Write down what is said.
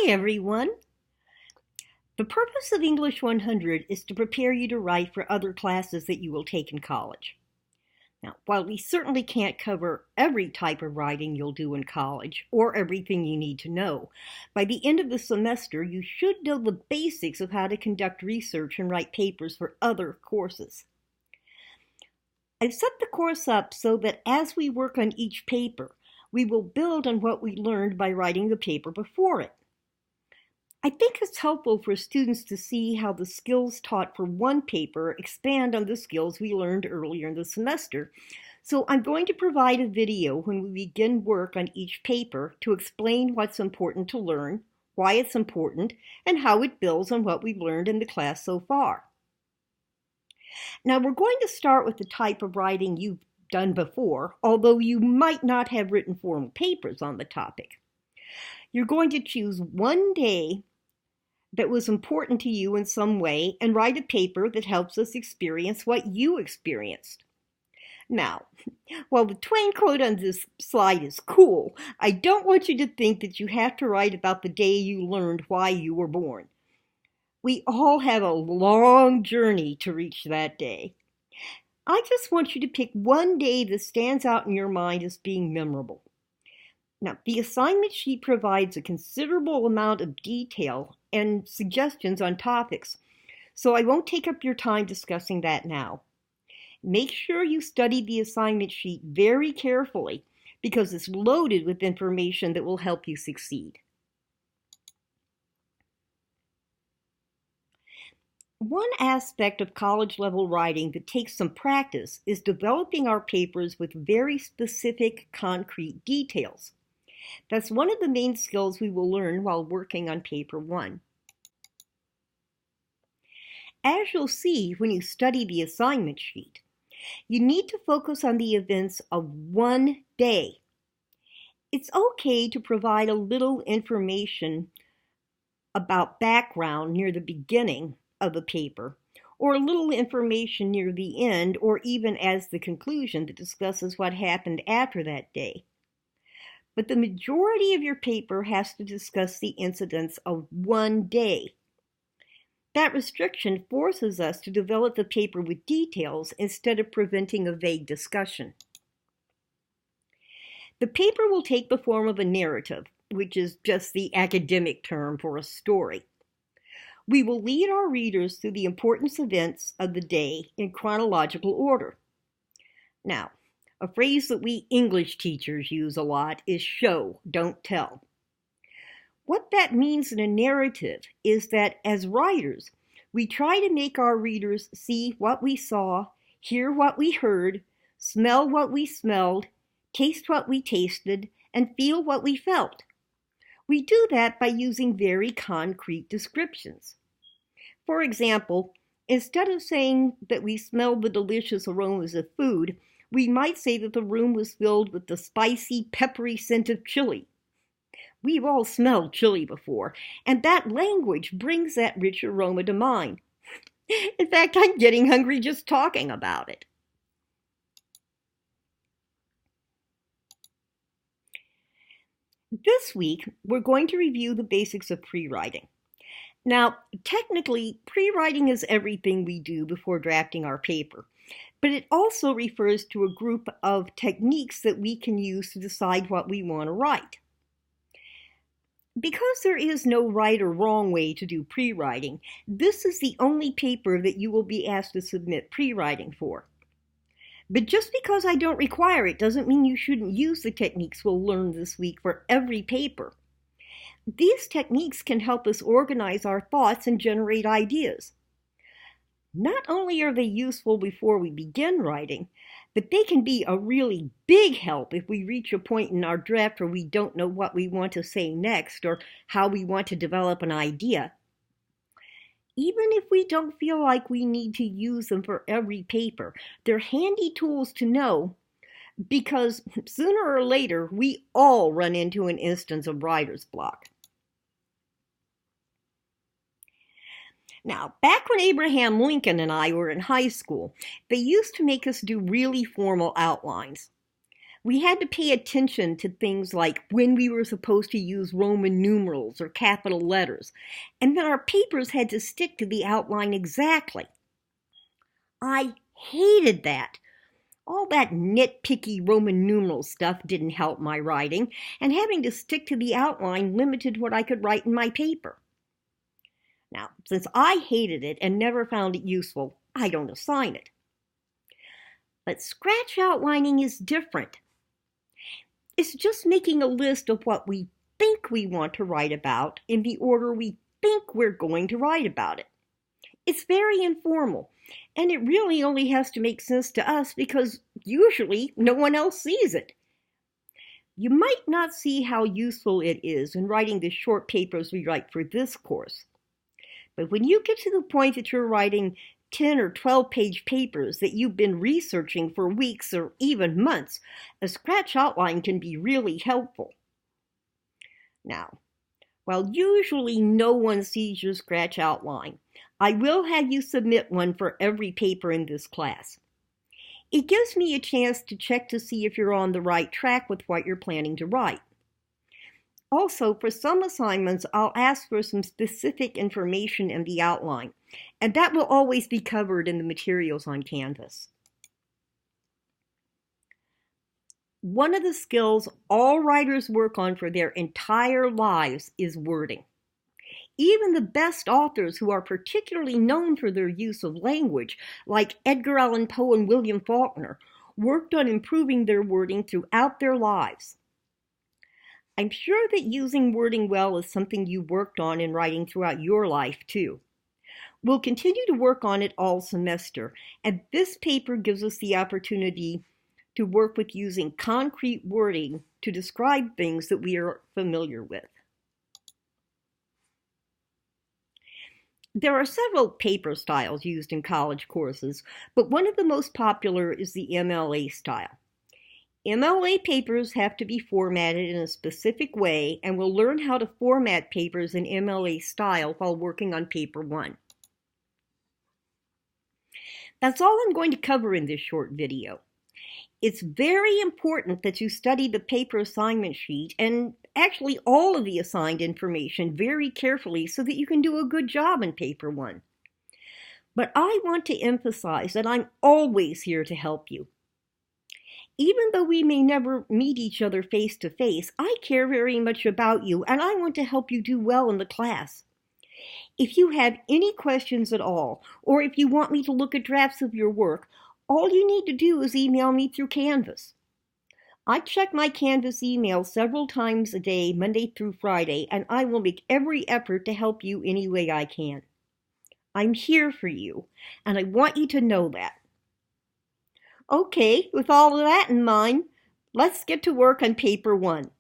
Hi, everyone. The purpose of English 100 is to prepare you to write for other classes that you will take in college. Now, while we certainly can't cover every type of writing you'll do in college or everything you need to know, by the end of the semester you should know the basics of how to conduct research and write papers for other courses. I've set the course up so that as we work on each paper, we will build on what we learned by writing the paper before it. I think it's helpful for students to see how the skills taught for one paper expand on the skills we learned earlier in the semester. So I'm going to provide a video when we begin work on each paper to explain what's important to learn, why it's important, and how it builds on what we've learned in the class so far. Now we're going to start with the type of writing you've done before, although you might not have written formal papers on the topic. You're going to choose one day that was important to you in some way and write a paper that helps us experience what you experienced. Now, while the Twain quote on this slide is cool, I don't want you to think that you have to write about the day you learned why you were born. We all have a long journey to reach that day. I just want you to pick one day that stands out in your mind as being memorable. Now, the assignment sheet provides a considerable amount of detail and suggestions on topics, so I won't take up your time discussing that now. Make sure you study the assignment sheet very carefully because it's loaded with information that will help you succeed. One aspect of college-level writing that takes some practice is developing our papers with very specific, concrete details. That's one of the main skills we will learn while working on paper 1. As you'll see when you study the assignment sheet, you need to focus on the events of one day. It's okay to provide a little information about background near the beginning of a paper, or a little information near the end, or even as the conclusion that discusses what happened after that day. But the majority of your paper has to discuss the incidents of one day. That restriction forces us to develop the paper with details instead of preventing a vague discussion. The paper will take the form of a narrative, which is just the academic term for a story. We will lead our readers through the important events of the day in chronological order. Now, a phrase that we English teachers use a lot is show, don't tell. What that means in a narrative is that as writers, we try to make our readers see what we saw, hear what we heard, smell what we smelled, taste what we tasted, and feel what we felt. We do that by using very concrete descriptions. For example, instead of saying that we smelled the delicious aromas of food, we might say that the room was filled with the spicy, peppery scent of chili. We've all smelled chili before, and that language brings that rich aroma to mind. In fact, I'm getting hungry just talking about it. This week, we're going to review the basics of pre-writing. Now, technically, pre-writing is everything we do before drafting our paper, but it also refers to a group of techniques that we can use to decide what we want to write. Because there is no right or wrong way to do pre-writing, this is the only paper that you will be asked to submit pre-writing for. But just because I don't require it doesn't mean you shouldn't use the techniques we'll learn this week for every paper. These techniques can help us organize our thoughts and generate ideas. Not only are they useful before we begin writing, but they can be a really big help if we reach a point in our draft where we don't know what we want to say next or how we want to develop an idea. Even if we don't feel like we need to use them for every paper, they're handy tools to know because sooner or later we all run into an instance of writer's block. Now, back when Abraham Lincoln and I were in high school, they used to make us do really formal outlines. We had to pay attention to things like when we were supposed to use Roman numerals or capital letters, and then our papers had to stick to the outline exactly. I hated that. All that nitpicky Roman numeral stuff didn't help my writing, and having to stick to the outline limited what I could write in my paper. Now, since I hated it and never found it useful, I don't assign it. But scratch outlining is different. It's just making a list of what we think we want to write about in the order we think we're going to write about it. It's very informal, and it really only has to make sense to us because usually no one else sees it. You might not see how useful it is in writing the short papers we write for this course. But when you get to the point that you're writing 10 or 12-page papers that you've been researching for weeks or even months, a scratch outline can be really helpful. Now, while usually no one sees your scratch outline, I will have you submit one for every paper in this class. It gives me a chance to check to see if you're on the right track with what you're planning to write. Also, for some assignments, I'll ask for some specific information in the outline, and that will always be covered in the materials on Canvas. One of the skills all writers work on for their entire lives is wording. Even the best authors who are particularly known for their use of language, like Edgar Allan Poe and William Faulkner, worked on improving their wording throughout their lives. I'm sure that using wording well is something you worked on in writing throughout your life, too. We'll continue to work on it all semester, and this paper gives us the opportunity to work with using concrete wording to describe things that we are familiar with. There are several paper styles used in college courses, but one of the most popular is the MLA style. MLA papers have to be formatted in a specific way, and we'll learn how to format papers in MLA style while working on paper 1. That's all I'm going to cover in this short video. It's very important that you study the paper assignment sheet and actually all of the assigned information very carefully so that you can do a good job in paper 1. But I want to emphasize that I'm always here to help you. Even though we may never meet each other face to face, I care very much about you and I want to help you do well in the class. If you have any questions at all, or if you want me to look at drafts of your work, all you need to do is email me through Canvas. I check my Canvas email several times a day, Monday through Friday, and I will make every effort to help you any way I can. I'm here for you, and I want you to know that. Okay, with all of that in mind, let's get to work on paper 1.